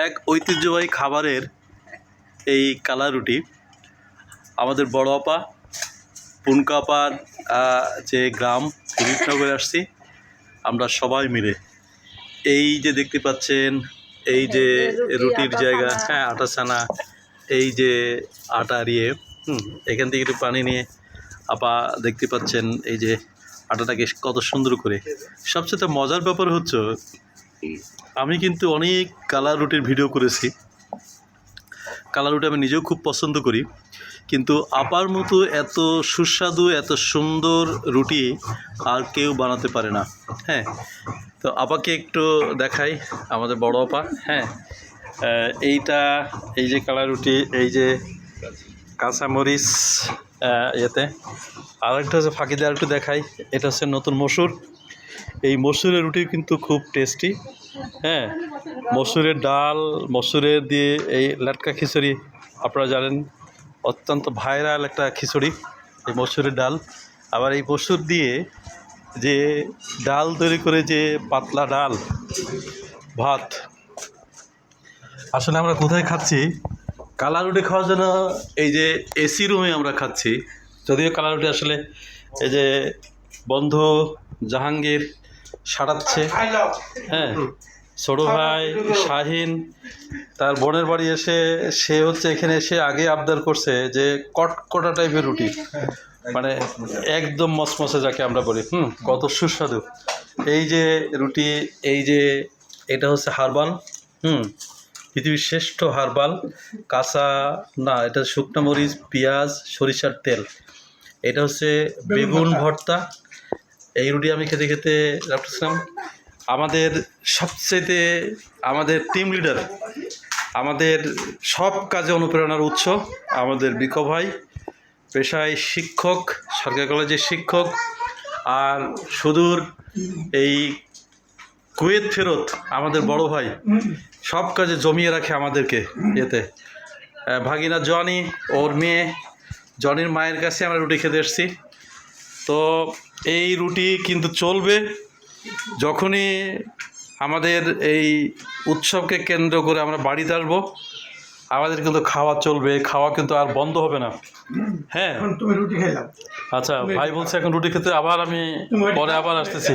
এক ঐতিহ্যবাহী খাবারের এই কালা রুটি আমাদের বড় আপা পুনকা আপার যে গ্রাম ফিরিটনগরে আসছি আমরা সবাই মিলে। এই যে দেখতে পাচ্ছেন এই যে রুটির জায়গা, হ্যাঁ আটা ছানা, এই যে আটার এখান থেকে একটু পানি নিয়ে আপা দেখতে পাচ্ছেন এই যে আটাটাকে কত সুন্দর করে। সবচেয়ে মজার ব্যাপার হচ্ছে আমি কিন্তু অনেক কালা রুটির ভিডিও করেছি, কালা রুটি আমি নিজেও খুব পছন্দ করি, কিন্তু আপার মতো এত সুস্বাদু এত সুন্দর রুটি আর কেউ বানাতে পারে না। হ্যাঁ, তো আপাকে একটু দেখাই, আমাদের বড় আপা। হ্যাঁ, এই যে কালা রুটি, এই যে কাঁচামরিচ এতে, আর একটা হচ্ছে ফাঁকি দিয়ে একটু দেখাই, এটা হচ্ছে নতুন মসুর। এই মসুরের রুটি কিন্তু খুব টেস্টি। হ্যাঁ, মসুরের ডাল, মসুরের দিয়ে এই লাটকা খিচুড়ি আপনারা জানেন, অত্যন্ত ভাইরাল একটা খিচুড়ি এই মসুরের ডাল। আবার এই মসুর দিয়ে যে ডাল তৈরি করে, যে পাতলা ডাল ভাত। আসলে আমরা কোথায় খাচ্ছি? কালা রুটি খাওয়ার জন্য এই যে এসি রুমে আমরা খাচ্ছি। যদিও কালা রুটি আসলে এই যে বন্ধু জাহাঙ্গীর সারাচ্ছে, হ্যাঁ ছোট ভাই শাহিন তার বোনের বাড়ি এসে সে হচ্ছে এখানে এসে আগে আবদার করছে যে কটকটা টাইপের রুটি, মানে একদম মসমসে যাকে আমরা বলি, কত সুস্বাদু এই যে রুটি। এই যে এটা হচ্ছে হারবাল, পৃথিবীর শ্রেষ্ঠ হারবাল, কাঁচা না, এটা শুকনো মরিচ, পেঁয়াজ, সরিষার তেল। এটা হচ্ছে বেগুন ভর্তা। এই রুটি আমি খেতে খেতে রাখছিলাম। আমাদের সবচেয়ে আমাদের টিম লিডার, আমাদের সব কাজে অনুপ্রেরণার উৎস আমাদের বিকো ভাই, পেশায় শিক্ষক, সরকারি কলেজের শিক্ষক, আর সুদূর এই কুয়েত ফেরত আমাদের বড় ভাই, সব কাজে জমিয়ে রাখে আমাদেরকে। এতে ভাগিনা জনি, ওর মেয়ে জনির মায়ের কাছে আমরা রুটি খেতে এসেছি। তো এই রুটি কিন্তু চলবে যখনই আমাদের এই উৎসবকে কেন্দ্র করে আমরা বাড়িতে আসবো, আমাদের কিন্তু খাওয়া চলবে, খাওয়া কিন্তু আর বন্ধ হবে না। হ্যাঁ, তুমি রুটি খাইলাম। আচ্ছা ভাই বলছে এখন রুটি খেতে, আবার আমি পরে আবার আসতেছি।